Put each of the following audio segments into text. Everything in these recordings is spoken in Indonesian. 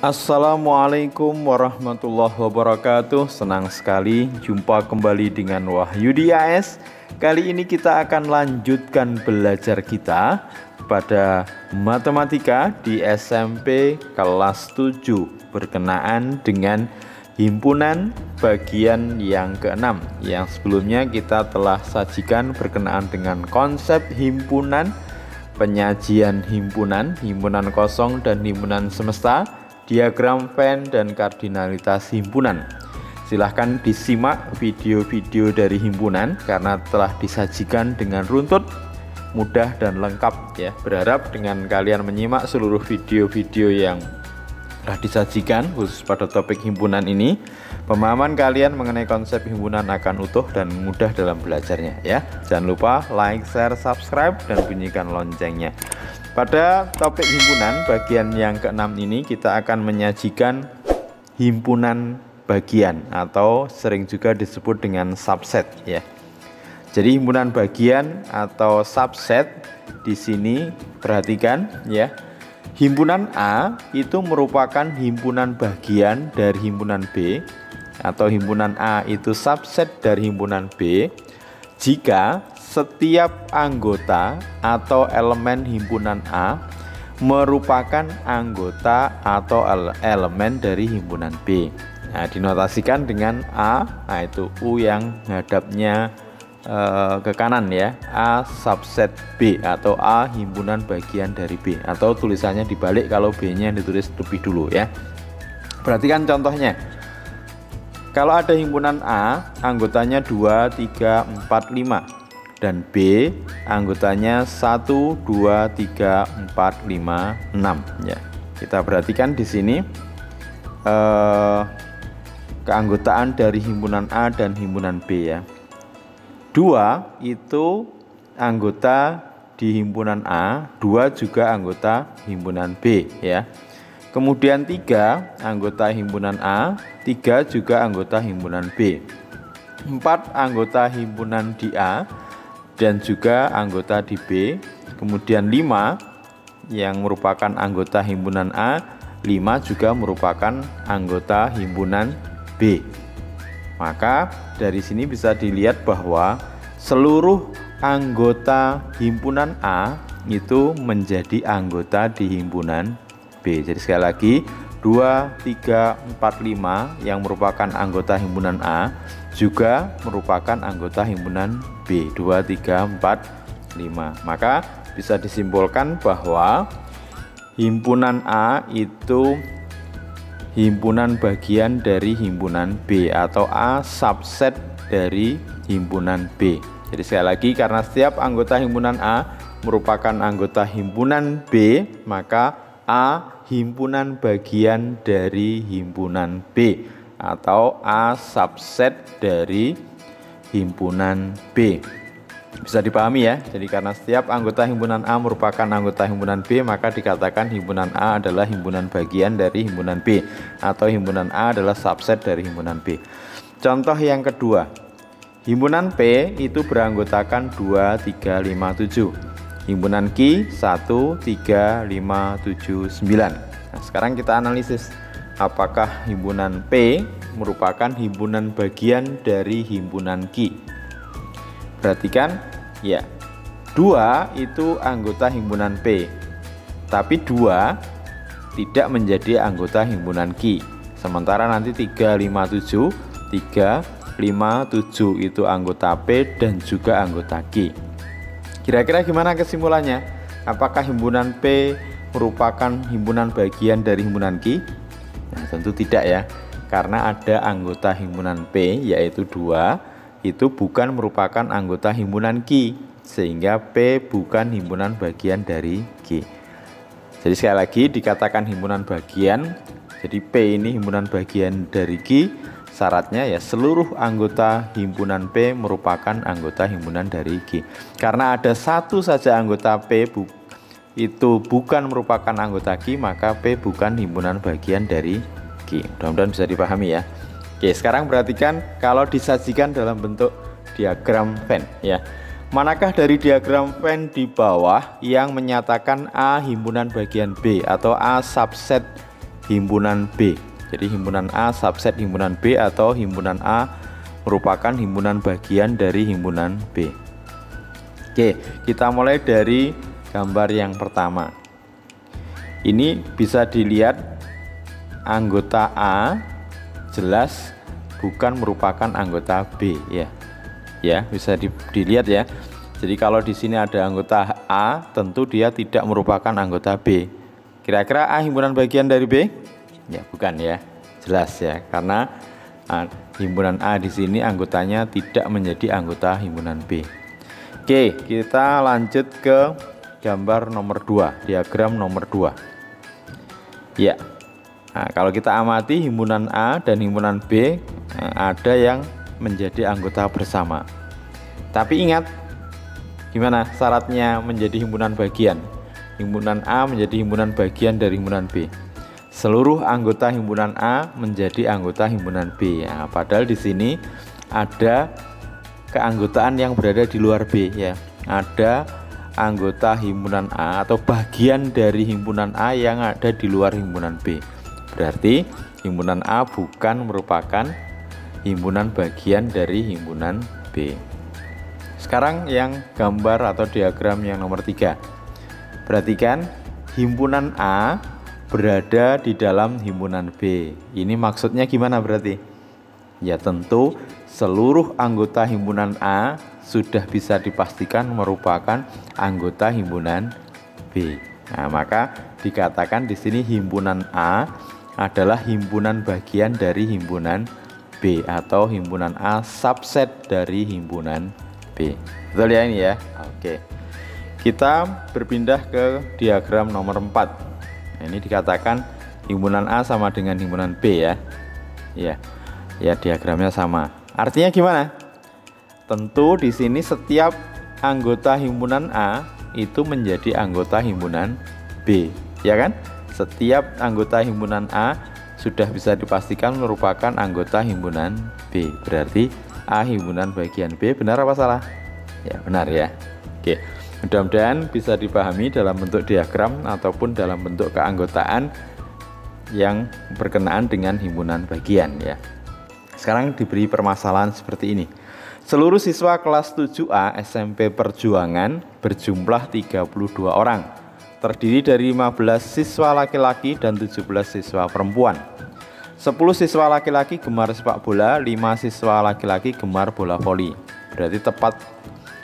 Assalamualaikum warahmatullahi wabarakatuh. Senang sekali jumpa kembali dengan Wahyudi AS. Kali ini kita akan lanjutkan belajar kita pada matematika di SMP kelas 7 berkenaan dengan himpunan bagian yang ke-6. Yang sebelumnya kita telah sajikan berkenaan dengan konsep himpunan, penyajian himpunan, himpunan kosong dan himpunan semesta, diagram Venn dan kardinalitas himpunan. Silahkan disimak video-video dari himpunan karena telah disajikan dengan runtut, mudah dan lengkap ya. Berharap dengan kalian menyimak seluruh video-video yang telah disajikan khusus pada topik himpunan ini, pemahaman kalian mengenai konsep himpunan akan utuh dan mudah dalam belajarnya ya. Jangan lupa like, share, subscribe dan bunyikan loncengnya. Pada topik himpunan bagian yang ke-6 ini kita akan menyajikan himpunan bagian atau sering juga disebut dengan subset ya. Jadi himpunan bagian atau subset di sini perhatikan ya. Himpunan A itu merupakan himpunan bagian dari himpunan B, atau himpunan A itu subset dari himpunan B jika setiap anggota atau elemen himpunan A merupakan anggota atau elemen dari himpunan B. Nah, dinotasikan dengan A, nah itu U yang ngadapnya ke kanan ya, A subset B atau A himpunan bagian dari B, atau tulisannya dibalik kalau B-nya ditulis lebih dulu ya. Perhatikan contohnya. Kalau ada himpunan A, anggotanya 2, 3, 4, 5. Dan B anggotanya 1, 2, 3, 4, 5, 6 ya. Kita perhatikan di sini keanggotaan dari himpunan A dan himpunan B ya. 2 itu anggota di himpunan A, 2 juga anggota himpunan B ya. Kemudian 3 anggota himpunan A, 3 juga anggota himpunan B. 4 anggota himpunan di A dan juga anggota di B. Kemudian 5 yang merupakan anggota himpunan A, 5 juga merupakan anggota himpunan B. Maka dari sini bisa dilihat bahwa seluruh anggota himpunan A itu menjadi anggota di himpunan B. Jadi sekali lagi 2, 3, 4, 5 yang merupakan anggota himpunan A juga merupakan anggota himpunan B. 2, 3, 4, 5. Maka bisa disimpulkan bahwa himpunan A itu himpunan bagian dari himpunan B atau A subset dari himpunan B. Jadi sekali lagi, karena setiap anggota himpunan A merupakan anggota himpunan B, maka A himpunan bagian dari himpunan B atau A subset dari himpunan B. Bisa dipahami ya. Jadi karena setiap anggota himpunan A merupakan anggota himpunan B, maka dikatakan himpunan A adalah himpunan bagian dari himpunan B atau himpunan A adalah subset dari himpunan B. Contoh yang kedua, himpunan P itu beranggotakan 2, 3, 5, 7. Himpunan Q 1, 3, 5, 7, 9. Nah, sekarang kita analisis apakah himpunan P merupakan himpunan bagian dari himpunan Q. Perhatikan ya, 2 itu anggota himpunan P, tapi 2 tidak menjadi anggota himpunan Q. Sementara nanti 3, 5, 7, 3, 5, 7 itu anggota P dan juga anggota Q. Kira-kira gimana kesimpulannya? Apakah himpunan P merupakan himpunan bagian dari himpunan Q? Nah, tentu tidak ya, karena ada anggota himpunan P yaitu 2 itu bukan merupakan anggota himpunan Q, sehingga P bukan himpunan bagian dari Q. Jadi sekali lagi dikatakan himpunan bagian, jadi P ini himpunan bagian dari Q, syaratnya ya seluruh anggota himpunan P merupakan anggota himpunan dari Q. Karena ada satu saja anggota P itu bukan merupakan anggota Q, maka P bukan himpunan bagian dari Q. Mudah-mudahan bisa dipahami ya. Oke, sekarang perhatikan kalau disajikan dalam bentuk diagram Venn ya. Manakah dari diagram Venn di bawah yang menyatakan A himpunan bagian B atau A subset himpunan B. Jadi himpunan A subset himpunan B atau himpunan A merupakan himpunan bagian dari himpunan B. Oke, kita mulai dari gambar yang pertama. Ini bisa dilihat anggota A jelas bukan merupakan anggota B ya. Ya, bisa dilihat ya. Jadi kalau di sini ada anggota A, tentu dia tidak merupakan anggota B. Kira-kira A himpunan bagian dari B? Ya, bukan ya. Jelas ya, karena himpunan A di sini anggotanya tidak menjadi anggota himpunan B. Oke, kita lanjut ke gambar nomor 2, diagram nomor 2. Ya. Nah, kalau kita amati himpunan A dan himpunan B ada yang menjadi anggota bersama. Tapi ingat, gimana syaratnya menjadi himpunan bagian? Himpunan A menjadi himpunan bagian dari himpunan B. Seluruh anggota himpunan A menjadi anggota himpunan B. Nah, padahal di sini ada keanggotaan yang berada di luar B ya. Ada anggota himpunan A atau bagian dari himpunan A yang ada di luar himpunan B. Berarti himpunan A bukan merupakan himpunan bagian dari himpunan B. Sekarang yang gambar atau diagram yang nomor 3. Perhatikan, himpunan A berada di dalam himpunan B. Ini maksudnya gimana berarti? Ya tentu seluruh anggota himpunan A sudah bisa dipastikan merupakan anggota himpunan B. Nah, maka dikatakan di sini himpunan A adalah himpunan bagian dari himpunan B atau himpunan A subset dari himpunan B. Betul ya ini ya? Oke. Kita berpindah ke diagram nomor 4. Nah, ini dikatakan himpunan A sama dengan himpunan B ya. Ya, diagramnya sama. Artinya gimana? Tentu di sini setiap anggota himpunan A itu menjadi anggota himpunan B, ya kan? Setiap anggota himpunan A sudah bisa dipastikan merupakan anggota himpunan B. Berarti A himpunan bagian B, benar apa salah? Ya, benar ya. Oke. Mudah-mudahan bisa dipahami dalam bentuk diagram ataupun dalam bentuk keanggotaan yang berkenaan dengan himpunan bagian ya. Sekarang diberi permasalahan seperti ini. Seluruh siswa kelas 7A SMP Perjuangan berjumlah 32 orang. Terdiri dari 15 siswa laki-laki dan 17 siswa perempuan. 10 siswa laki-laki gemar sepak bola, 5 siswa laki-laki gemar bola voli. Berarti tepat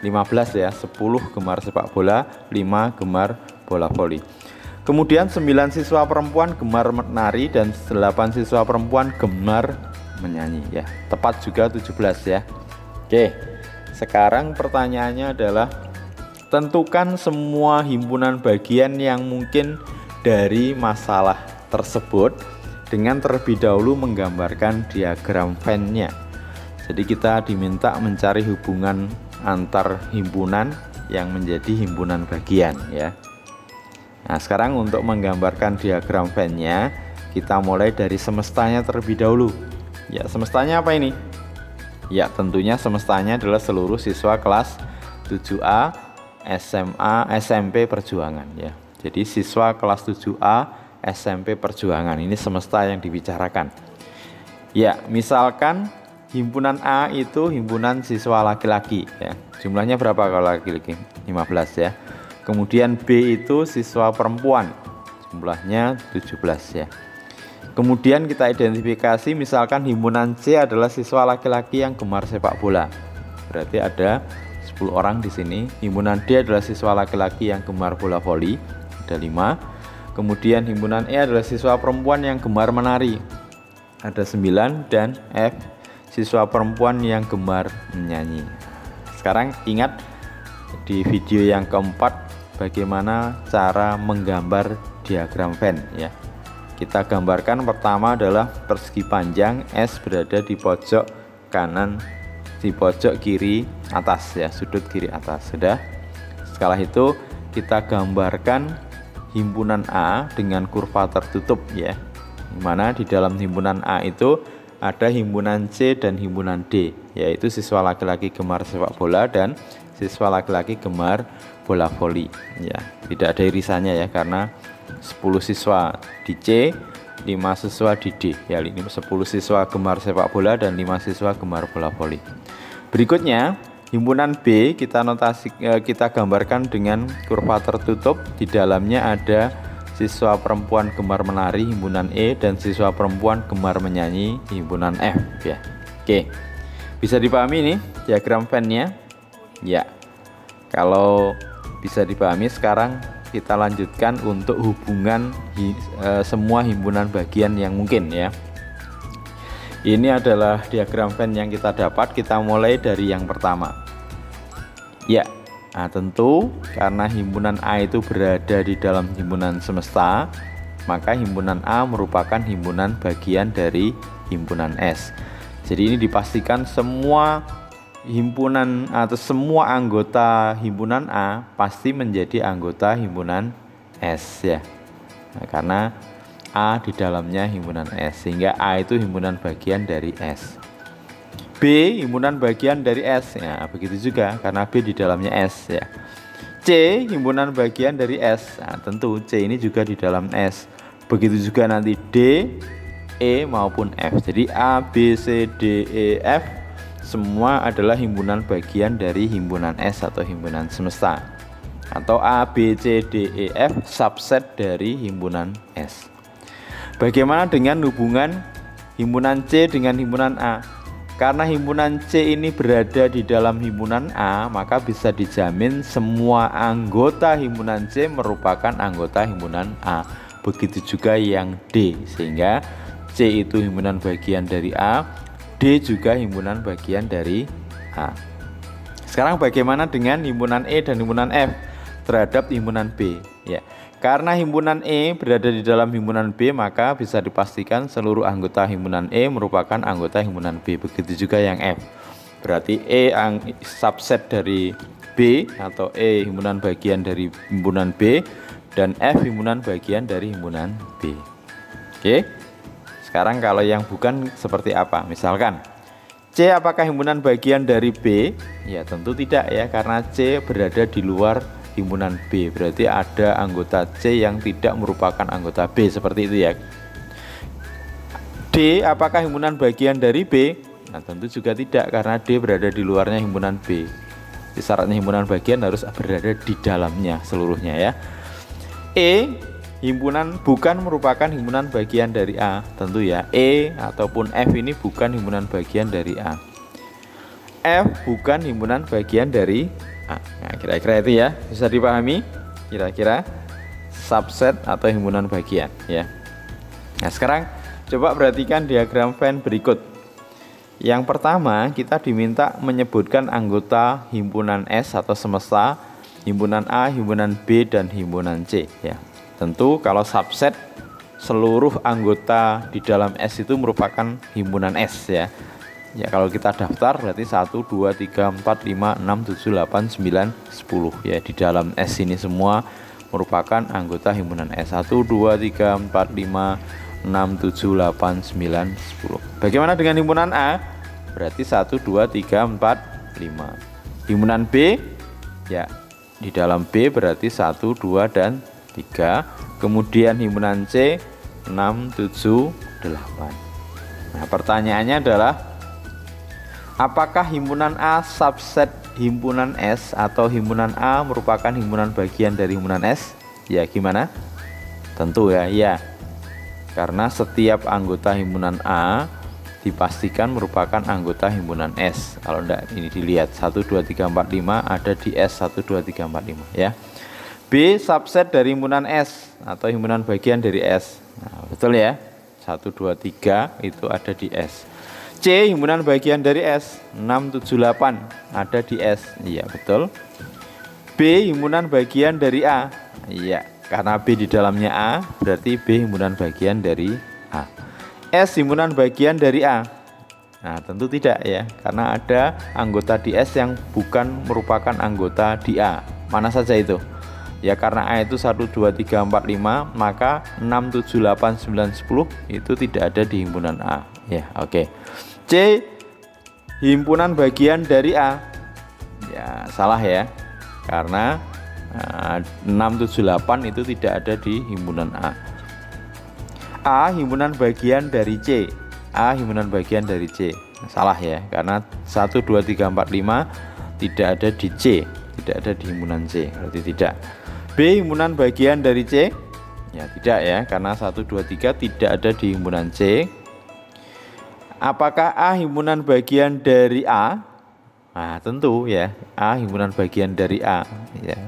15 ya, 10 gemar sepak bola, 5 gemar bola voli. Kemudian 9 siswa perempuan gemar menari dan 8 siswa perempuan gemar menyanyi ya. Tepat juga 17 ya. Oke. Sekarang pertanyaannya adalah tentukan semua himpunan bagian yang mungkin dari masalah tersebut dengan terlebih dahulu menggambarkan diagram Venn-nya. Jadi kita diminta mencari hubungan antar himpunan yang menjadi himpunan bagian ya. Nah, sekarang untuk menggambarkan diagram Venn-nya kita mulai dari semestanya terlebih dahulu. Ya, semestanya apa ini? Ya, tentunya semestanya adalah seluruh siswa kelas 7A SMA SMP Perjuangan ya. Jadi siswa kelas 7A SMP Perjuangan ini semesta yang dibicarakan. Ya, misalkan himpunan A itu himpunan siswa laki-laki ya. Jumlahnya berapa kalau laki-laki? 15 ya. Kemudian B itu siswa perempuan. Jumlahnya 17 ya. Kemudian kita identifikasi misalkan himpunan C adalah siswa laki-laki yang gemar sepak bola. Berarti ada 10 orang di sini. Himpunan D adalah siswa laki-laki yang gemar bola voli. Ada 5. Kemudian himpunan E adalah siswa perempuan yang gemar menari. Ada 9 dan F siswa perempuan yang gemar menyanyi. Sekarang ingat di video yang keempat bagaimana cara menggambar diagram Venn ya. Kita gambarkan pertama adalah persegi panjang, S berada di pojok kanan, di pojok kiri atas ya, sudut kiri atas. Sudah. Setelah itu kita gambarkan himpunan A dengan kurva tertutup ya. Dimana di dalam himpunan A itu ada himpunan C dan himpunan D, yaitu siswa laki-laki gemar sepak bola dan siswa laki-laki gemar bola voli ya. Tidak ada irisannya ya, karena 10 siswa di C, 5 siswa di D. Ya, ini 10 siswa gemar sepak bola dan 5 siswa gemar bola voli. Berikutnya, himpunan B kita gambarkan dengan kurva tertutup. Di dalamnya ada siswa perempuan gemar menari himpunan E dan siswa perempuan gemar menyanyi himpunan F ya. Oke. Bisa dipahami nih diagram Venn-nya? Ya. Kalau bisa dipahami, sekarang kita lanjutkan untuk hubungan semua himpunan bagian yang mungkin ya. Ini adalah diagram Venn yang kita dapat. Kita mulai dari yang pertama. Ya, nah tentu karena himpunan A itu berada di dalam himpunan semesta, maka himpunan A merupakan himpunan bagian dari himpunan S. Jadi ini dipastikan semua himpunan atau semua anggota himpunan A pasti menjadi anggota himpunan S ya. Nah, karena A di dalamnya himpunan S, sehingga A itu himpunan bagian dari S. B himpunan bagian dari S ya, begitu juga karena B di dalamnya S ya. C himpunan bagian dari S. Nah, tentu C ini juga di dalam S. Begitu juga nanti D, E maupun F. Jadi A, B, C, D, E, F semua adalah himpunan bagian dari himpunan S atau himpunan semesta. Atau A, B, C, D, E, F subset dari himpunan S. Bagaimana dengan hubungan himpunan C dengan himpunan A? Karena himpunan C ini berada di dalam himpunan A, maka bisa dijamin semua anggota himpunan C merupakan anggota himpunan A. Begitu juga yang D, sehingga C itu himpunan bagian dari A, D juga himpunan bagian dari A. Sekarang bagaimana dengan himpunan E dan himpunan F terhadap himpunan B? Ya, karena himpunan E berada di dalam himpunan B, maka bisa dipastikan seluruh anggota himpunan E merupakan anggota himpunan B. Begitu juga yang F. Berarti E subset dari B atau E himpunan bagian dari himpunan B dan F himpunan bagian dari himpunan B. Oke. Sekarang kalau yang bukan seperti apa? Misalkan C apakah himpunan bagian dari B? Ya tentu tidak ya, karena C berada di luar himpunan B. Berarti ada anggota C yang tidak merupakan anggota B, seperti itu ya. D apakah himpunan bagian dari B? Nah tentu juga tidak, karena D berada di luarnya himpunan B. Jadi, syaratnya himpunan bagian harus berada di dalamnya seluruhnya ya. E himpunan bukan merupakan himpunan bagian dari A, tentu ya. E ataupun F ini bukan himpunan bagian dari A. F bukan himpunan bagian dari A. Nah, kira-kira itu ya, bisa dipahami kira-kira subset atau himpunan bagian ya. Nah, sekarang coba perhatikan diagram Venn berikut. Yang pertama, kita diminta menyebutkan anggota himpunan S atau semesta, himpunan A, himpunan B, dan himpunan C ya. Tentu kalau subset seluruh anggota di dalam S itu merupakan himpunan S ya. Ya kalau kita daftar berarti 1, 2, 3, 4, 5, 6, 7, 8, 9, 10 ya. Di dalam S ini semua merupakan anggota himpunan S. 1, 2, 3, 4, 5, 6, 7, 8, 9, 10. Bagaimana dengan himpunan A? Berarti 1, 2, 3, 4, 5. Himpunan B ya, di dalam B berarti 1, 2, dan 3. Kemudian himpunan C 6, 7, 8. Nah pertanyaannya adalah, apakah himpunan A subset himpunan S atau himpunan A merupakan himpunan bagian dari himpunan S? Ya gimana? Tentu ya, ya. Karena setiap anggota himpunan A dipastikan merupakan anggota himpunan S. Kalau enggak ini dilihat 1, 2, 3, 4, 5 ada di S 1, 2, 3, 4, 5 ya. B subset dari himpunan S atau himpunan bagian dari S. Nah, betul ya, 1, 2, 3 itu ada di S. C himpunan bagian dari S 6, 7, 8 ada di S. Iya betul. B himpunan bagian dari A. Iya, karena B di dalamnya A berarti B himpunan bagian dari A. S himpunan bagian dari A. Nah tentu tidak ya, karena ada anggota di S yang bukan merupakan anggota di A. Mana saja itu? Ya karena A itu 1, 2, 3, 4, 5, maka 6, 7, 8, 9, 10 itu tidak ada di himpunan A. Ya, oke. C himpunan bagian dari A. Ya, salah ya. Karena 6, 7, 8 itu tidak ada di himpunan A. A himpunan bagian dari C. A himpunan bagian dari C. Salah ya, karena 1, 2, 3, 4, 5 tidak ada di C, tidak ada di himpunan C, berarti tidak. B himpunan bagian dari C. Ya tidak ya, karena 1, 2, 3 tidak ada di himpunan C. Apakah A himpunan bagian dari A? Nah tentu ya, A himpunan bagian dari A ya.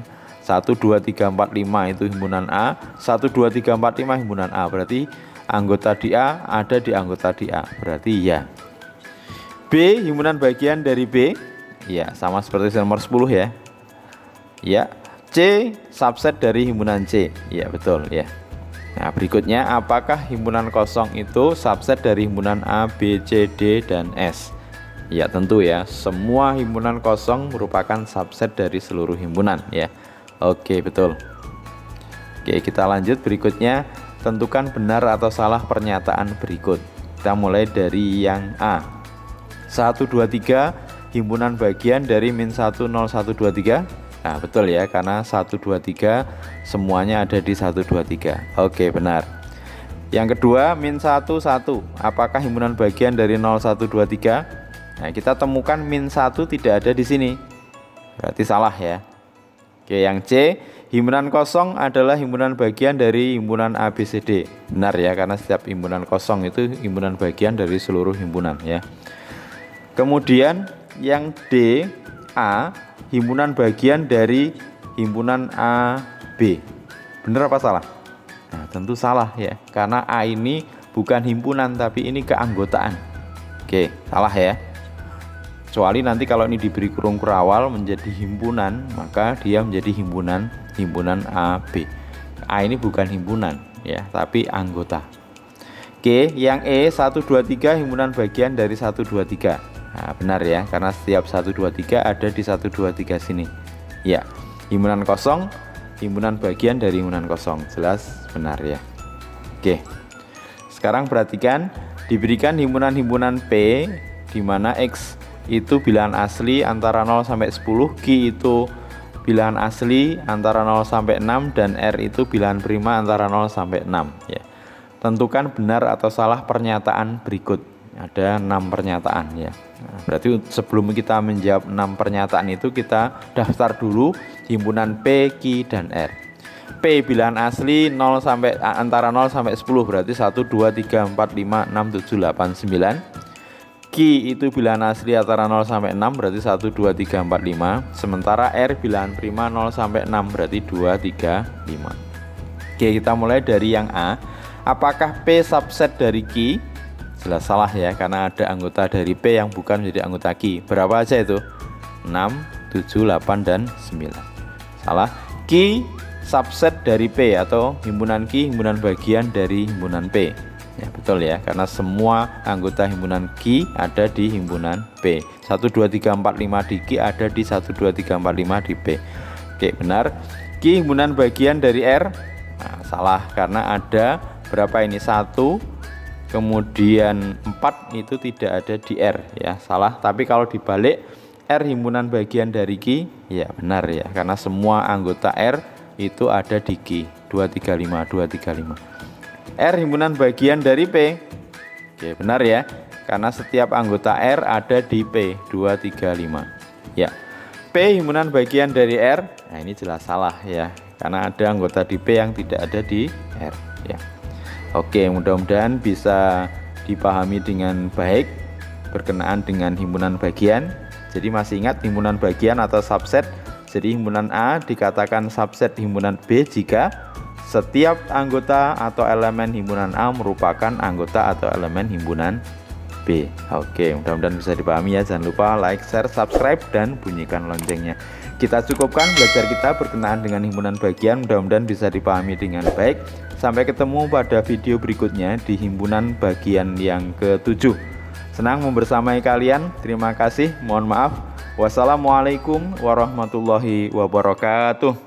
1, 2, 3, 4, 5 itu himpunan A. 1, 2, 3, 4, 5 himpunan A. Berarti anggota di A ada di anggota di A, berarti ya. B himpunan bagian dari B. Ya sama seperti nomor 10 ya. Ya. C subset dari himpunan C. Ya betul ya. Nah berikutnya, apakah himpunan kosong itu subset dari himpunan A, B, C, D, dan S? Ya tentu ya, semua himpunan kosong merupakan subset dari seluruh himpunan ya. Oke betul. Oke kita lanjut berikutnya, tentukan benar atau salah pernyataan berikut. Kita mulai dari yang A. 1, 2, 3 himpunan bagian dari min 1, 0, 1, 2, 3. Nah betul ya, karena 1, 2, 3 semuanya ada di 1, 2, 3. Oke benar. Yang kedua, min 1, 1 apakah himpunan bagian dari 0, 1, 2, 3? Nah kita temukan min 1 tidak ada di sini, berarti salah ya. Oke yang C, himpunan kosong adalah himpunan bagian dari himpunan A, B, C, D. Benar ya, karena setiap himpunan kosong itu himpunan bagian dari seluruh himpunan ya. Kemudian yang D, A himpunan bagian dari himpunan A, B. Benar apa salah? Nah tentu salah ya, karena A ini bukan himpunan tapi ini keanggotaan. Oke salah ya. Kecuali nanti kalau ini diberi kurung kurawal menjadi himpunan, maka dia menjadi himpunan A, B. A ini bukan himpunan ya, tapi anggota. Oke yang E, 1, 2, 3 himpunan bagian dari 1, 2, 3. Nah, benar ya, karena setiap 1, 2, 3 ada di 1, 2, 3 sini. Ya, himpunan kosong, himpunan bagian dari himpunan kosong. Jelas benar ya. Oke. Sekarang perhatikan, diberikan himpunan-himpunan P di mana X itu bilangan asli antara 0 sampai 10, Q itu bilangan asli antara 0 sampai 6 dan R itu bilangan prima antara 0 sampai 6 ya. Tentukan benar atau salah pernyataan berikut. Ada 6 pernyataan ya. Nah, berarti sebelum kita menjawab 6 pernyataan itu, kita daftar dulu himpunan P, Q, dan R. P bilangan asli 0 sampai antara 0 sampai 10, berarti 1, 2, 3, 4, 5, 6, 7, 8, 9. Q itu bilangan asli antara 0 sampai 6, berarti 1, 2, 3, 4, 5. Sementara R bilangan prima 0 sampai 6, berarti 2, 3, 5. Oke, kita mulai dari yang A. Apakah P subset dari Q? Jelas salah ya, karena ada anggota dari P yang bukan menjadi anggota Q. Berapa aja itu? 6, 7, 8, dan 9. Salah. Q subset dari P atau himpunan Q himpunan bagian dari himpunan P. Ya betul ya, karena semua anggota himpunan Q ada di himpunan P. 1, 2, 3, 4, 5 di Q ada di 1, 2, 3, 4, 5 di P. Oke benar. Q himpunan bagian dari R. Nah, salah, karena ada berapa ini? 1, kemudian 4 itu tidak ada di R ya, salah. Tapi kalau dibalik, R himpunan bagian dari Q, ya benar ya, karena semua anggota R itu ada di Q. 2, 3, 5, 2, 3, 5. R himpunan bagian dari P. Oke benar ya, karena setiap anggota R ada di P. 2, 3, 5 ya. P himpunan bagian dari R. Nah ini jelas salah ya, karena ada anggota di P yang tidak ada di R ya. Oke, mudah-mudahan bisa dipahami dengan baik berkenaan dengan himpunan bagian. Jadi masih ingat himpunan bagian atau subset. Jadi himpunan A dikatakan subset himpunan B jika setiap anggota atau elemen himpunan A merupakan anggota atau elemen himpunan B. Oke, mudah-mudahan bisa dipahami ya. Jangan lupa like, share, subscribe, dan bunyikan loncengnya. Kita cukupkan belajar kita berkenaan dengan himpunan bagian. Mudah-mudahan bisa dipahami dengan baik. Sampai ketemu pada video berikutnya di himpunan bagian yang ke-7. Senang membersamai kalian. Terima kasih. Mohon maaf. Wassalamualaikum warahmatullahi wabarakatuh.